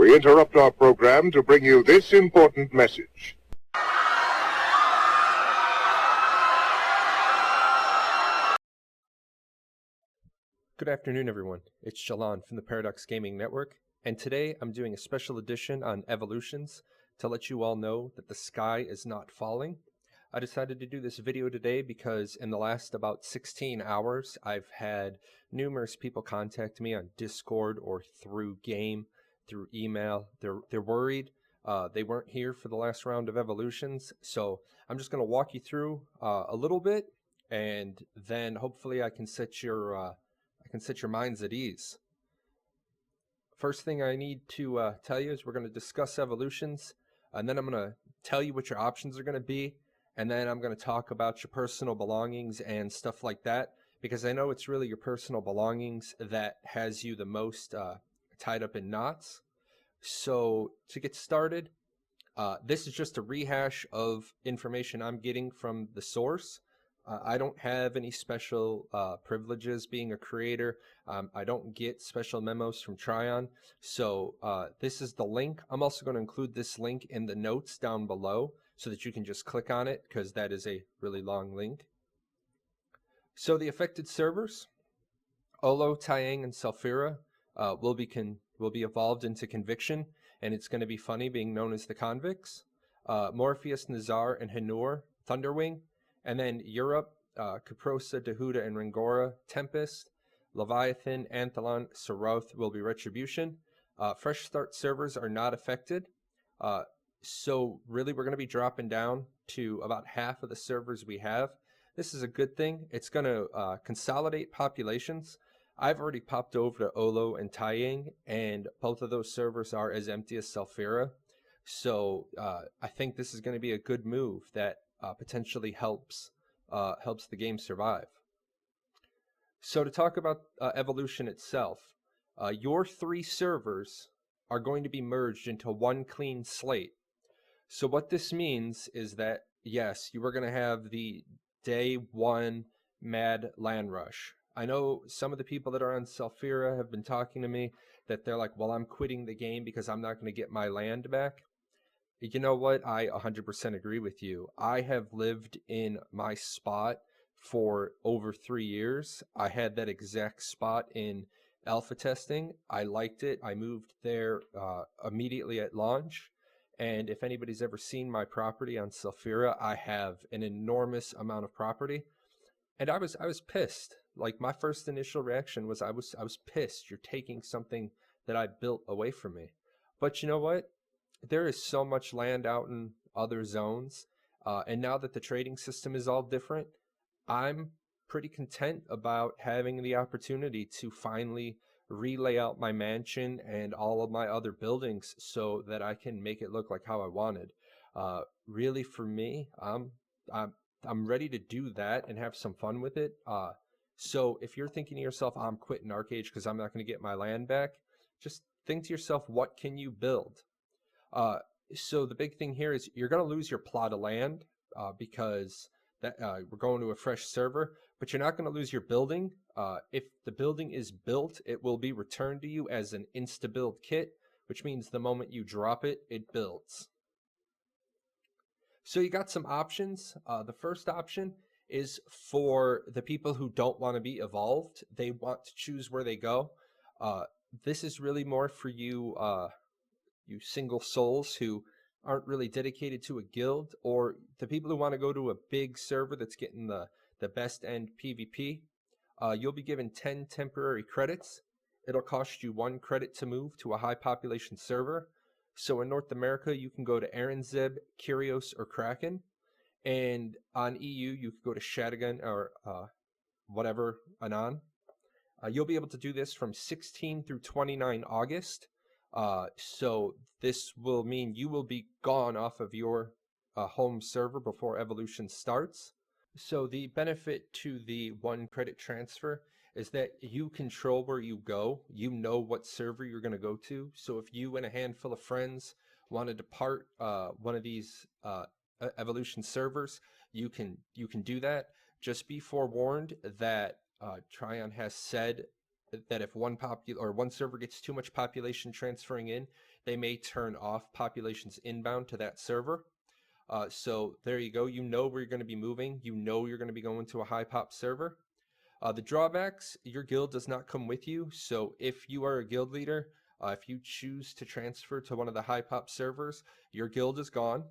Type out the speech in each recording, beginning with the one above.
We interrupt our program to bring you this important message. Good afternoon, everyone. It's Jahlon from the Paradox Gaming Network, and today I'm doing a special edition on evolutions to let you all know that the sky is not falling. I decided to do this video today because in the last about 16 hours, I've had numerous people contact me on Discord or through game, through email. They're worried. They weren't here for the last round of evolutions, so I'm just going to walk you through a little bit, and then hopefully I can set your minds at ease. First thing I need to tell you is we're going to discuss evolutions, and then I'm going to tell you what your options are going to be, and then I'm going to talk about your personal belongings and stuff like that, because I know it's really your personal belongings that has you the most tied up in knots. So to get started, this is just a rehash of information I'm getting from the source. I don't have any special privileges being a creator. I don't get special memos from Tryon. So this is the link. I'm also going to include this link in the notes down below so that you can just click on it, because that is a really long link. So the affected servers, Olo, Taiyang, and Selphira will be evolved into Conviction, and it's going to be funny being known as the Convicts. Morpheus, Nazar, and Hanur, Thunderwing. And then Europe, Caprosa, Dahuda, and Ringora, Tempest, Leviathan, Anthalon, Saroth will be Retribution. Fresh Start servers are not affected. So really we're going to be dropping down to about half of the servers we have. This is a good thing. It's going to consolidate populations. I've already popped over to Olo and Taiyang, and both of those servers are as empty as Selphira. So I think this is going to be a good move that potentially helps the game survive. So to talk about evolution itself, your 3 servers are going to be merged into one clean slate. So what this means is that, yes, you are going to have the day 1 mad land rush. I know some of the people that are on Selphira have been talking to me that they're like, well, I'm quitting the game because I'm not going to get my land back. You know what? I 100% agree with you. I have lived in my spot for over 3 years. I had that exact spot in alpha testing. I liked it. I moved there immediately at launch. And if anybody's ever seen my property on Selphira, I have an enormous amount of property. And I was pissed. Like, my first initial reaction was I was pissed. You're taking something that I built away from me. But you know what? There is so much land out in other zones, and now that the trading system is all different, I'm pretty content about having the opportunity to finally relay out my mansion and all of my other buildings so that I can make it look like how I wanted. Really, for me, I'm ready to do that and have some fun with it. So if you're thinking to yourself, I'm quitting Archeage because I'm not going to get my land back, just think to yourself, what can you build? So the big thing here is you're going to lose your plot of land because we're going to a fresh server, but you're not going to lose your building. If the building is built, it will be returned to you as an insta-build kit, which means the moment you drop it, it builds. So you got some options. The first option is for the people who don't want to be evolved. They want to choose where they go. This is really more for you you single souls who aren't really dedicated to a guild, or the people who want to go to a big server that's getting the best end PvP. You'll be given 10 temporary credits. It'll cost you 1 credit to move to a high population server. So in North America, you can go to Aranzeb, Kyrios, or Kraken. And on EU, you can go to Shadowgun or whatever, Anon. You'll be able to do this from 16 through 29 August. So this will mean you will be gone off of your home server before evolution starts. So the benefit to the 1 credit transfer is that you control where you go. You know what server you're going to go to. So if you and a handful of friends want to depart one of these evolution servers, you can do that. Just be forewarned that Tryon has said that if one server gets too much population transferring in, they may turn off populations inbound to that server. So there you go. You know where you're going to be moving. You know you're going to be going to a high pop server. The drawbacks, your guild does not come with you. So if you are a guild leader, if you choose to transfer to one of the high pop servers, your guild is gone.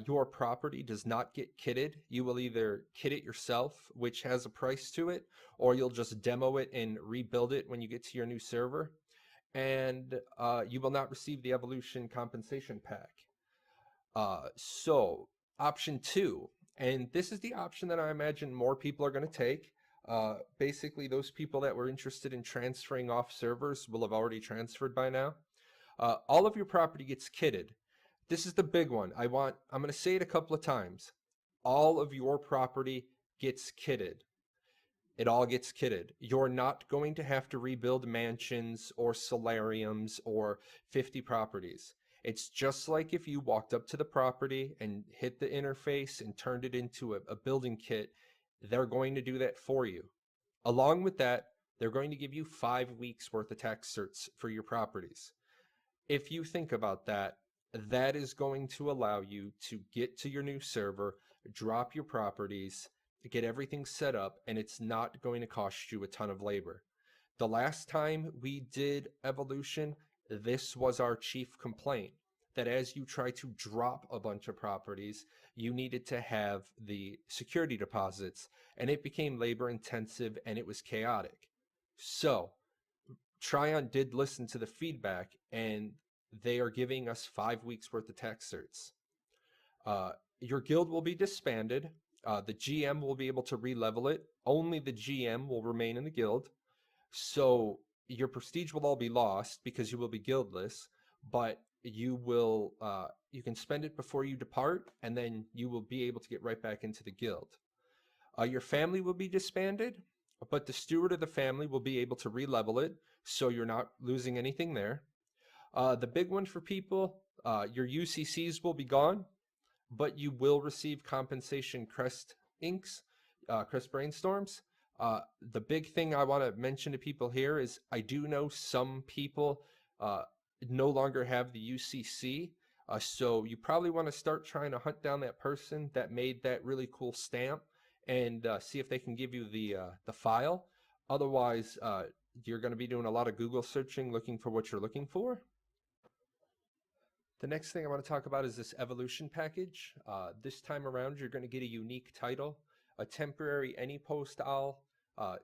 Your property does not get kitted. You will either kit it yourself, which has a price to it, or you'll just demo it and rebuild it when you get to your new server. And you will not receive the evolution compensation pack. So option 2, and this is the option that I imagine more people are going to take. Basically, those people that were interested in transferring off servers will have already transferred by now. All of your property gets kitted. This is the big one. I'm going to say it a couple of times. All of your property gets kitted. It all gets kitted. You're not going to have to rebuild mansions or solariums or 50 properties. It's just like if you walked up to the property and hit the interface and turned it into a building kit, they're going to do that for you. Along with that, they're going to give you 5 weeks worth of tax certs for your properties. If you think about that, that is going to allow you to get to your new server, drop your properties, get everything set up, and it's not going to cost you a ton of labor. The last time we did evolution, this was our chief complaint, that as you try to drop a bunch of properties, you needed to have the security deposits, and it became labor intensive and it was chaotic. So Tryon did listen to the feedback, and they are giving us 5 weeks worth of tax certs. Your guild will be disbanded. The GM will be able to re-level it. Only the GM will remain in the guild. So your prestige will all be lost because you will be guildless, but you can spend it before you depart, and then you will be able to get right back into the guild. Your family will be disbanded, but the steward of the family will be able to re-level it, so you're not losing anything there. The big one for people, your UCCs will be gone, but you will receive compensation crest inks, crest brainstorms. The big thing I want to mention to people here is I do know some people no longer have the UCC. So you probably want to start trying to hunt down that person that made that really cool stamp and see if they can give you the file. Otherwise, you're going to be doing a lot of Google searching looking for what you're looking for. The next thing I want to talk about is this evolution package. This time around, you're going to get a unique title, a temporary any post owl,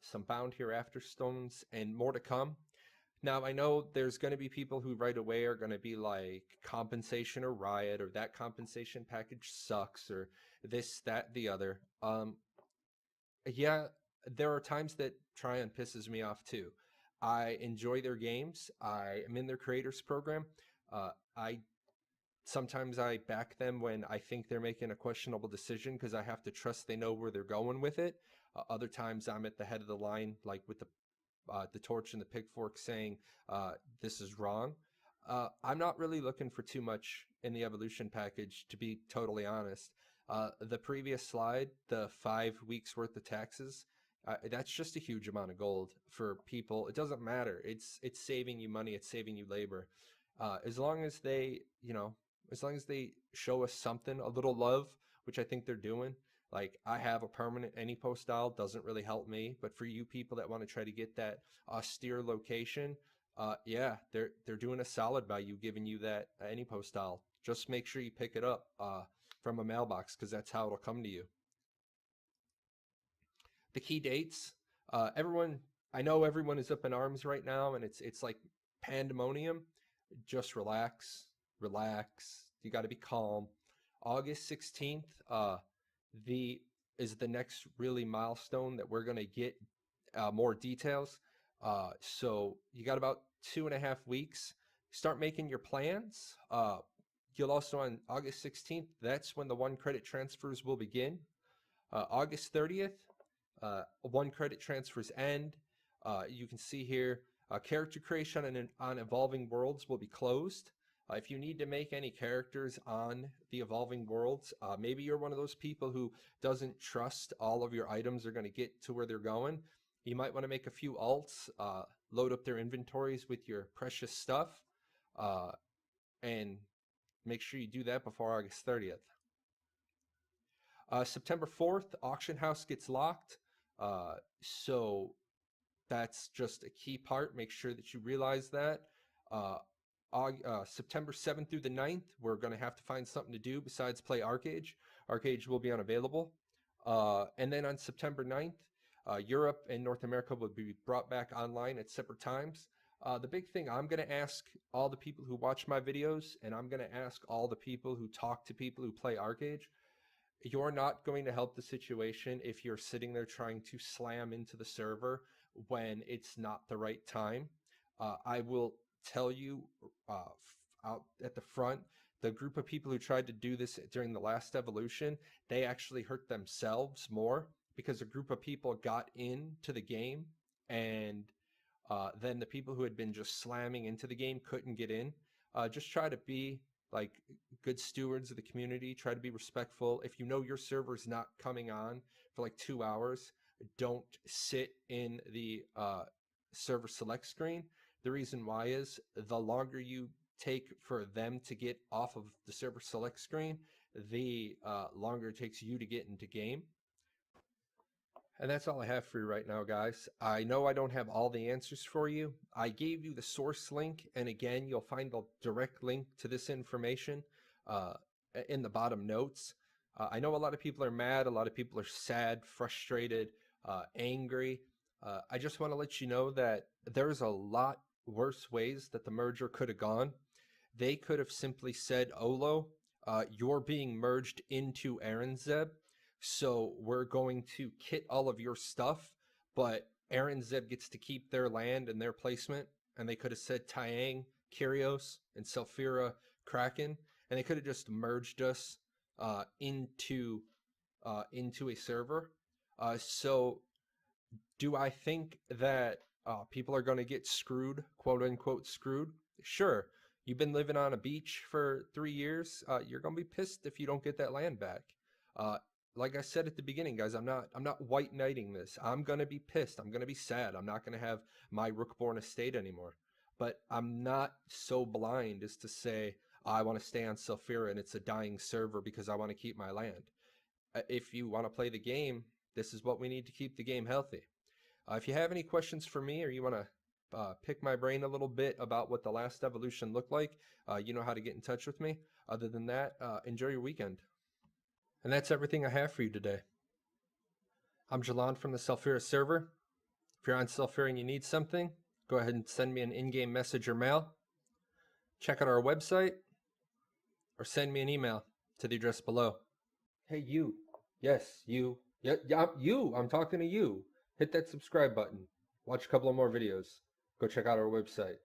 some bound hereafter stones, and more to come. Now, I know there's going to be people who right away are going to be like, compensation or riot, or that compensation package sucks, or this, that, the other. Yeah, there are times that Tryon pisses me off too. I enjoy their games. I am in their creators program. Sometimes I back them when I think they're making a questionable decision because I have to trust they know where they're going with it. Other times I'm at the head of the line, like with the torch and the pitchfork, saying this is wrong. I'm not really looking for too much in the evolution package, to be totally honest. The previous slide, the 5 weeks worth of taxes, that's just a huge amount of gold for people. It doesn't matter. It's saving you money. It's saving you labor. As long as they, as long as they show us something, a little love, which I think they're doing. Like, I have a permanent any post style, doesn't really help me, but for you people that want to try to get that austere location, yeah, they're doing a solid by you, giving you that any post style. Just make sure you pick it up from a mailbox, because that's how it'll come to you. The key dates, I know everyone is up in arms right now, and it's like pandemonium. Just relax. You got to be calm. August 16th is the next really milestone that we're going to get more details. So you got about 2.5 weeks. Start making your plans. You'll also, on August 16th, that's when the 1 credit transfers will begin. August 30th, 1 credit transfers end. You can see here, character creation on Evolving Worlds will be closed. If you need to make any characters on the Evolving Worlds, maybe you're one of those people who doesn't trust all of your items are going to get to where they're going. You might want to make a few alts, load up their inventories with your precious stuff. and make sure you do that before August 30th. September 4th, auction house gets locked. So that's just a key part. Make sure that you realize that. September 7th through the 9th, we're going to have to find something to do besides play Archeage. Archeage will be unavailable. And then on September 9th, Europe and North America will be brought back online at separate times. The big thing I'm going to ask all the people who watch my videos, and I'm going to ask all the people who talk to people who play Archeage, you're not going to help the situation if you're sitting there trying to slam into the server when it's not the right time. I will tell you out at the front, the group of people who tried to do this during the last evolution, they actually hurt themselves more because a group of people got into the game and then the people who had been just slamming into the game couldn't get in. Just try to be like good stewards of the community. Try to be respectful. If you know your server's not coming on for like 2 hours, don't sit in the server select screen. The reason why is the longer you take for them to get off of the server select screen, the longer it takes you to get into game. And that's all I have for you right now, guys. I know I don't have all the answers for you. I gave you the source link, and again, you'll find the direct link to this information in the bottom notes. I know a lot of people are mad, a lot of people are sad, frustrated, angry. I just want to let you know that there's a lot worse ways that the merger could have gone. They could have simply said, Olo, you're being merged into Aranzeb, so we're going to kit all of your stuff, but Aranzeb gets to keep their land and their placement. And they could have said Taang, Kyrios, and Selphira Kraken, and they could have just merged us into a server. So do I think that people are going to get screwed, quote unquote screwed? Sure. You've been living on a beach for 3 years. You're going to be pissed if you don't get that land back. Like I said at the beginning, guys, I'm not white knighting this. I'm going to be pissed. I'm going to be sad. I'm not going to have my Rookborn estate anymore. But I'm not so blind as to say, I want to stay on Selphira and it's a dying server because I want to keep my land. If you want to play the game, this is what we need to keep the game healthy. If you have any questions for me or you want to pick my brain a little bit about what the last evolution looked like, you know how to get in touch with me. Other than that, enjoy your weekend. And that's everything I have for you today. I'm jahlon from the Selphira server. If you're on Selphira and you need something, go ahead and send me an in-game message or mail. Check out our website or send me an email to the address below. Hey, you. Yes, you. Yeah, you. I'm talking to you. Hit that subscribe button. Watch a couple of more videos. Go check out our website.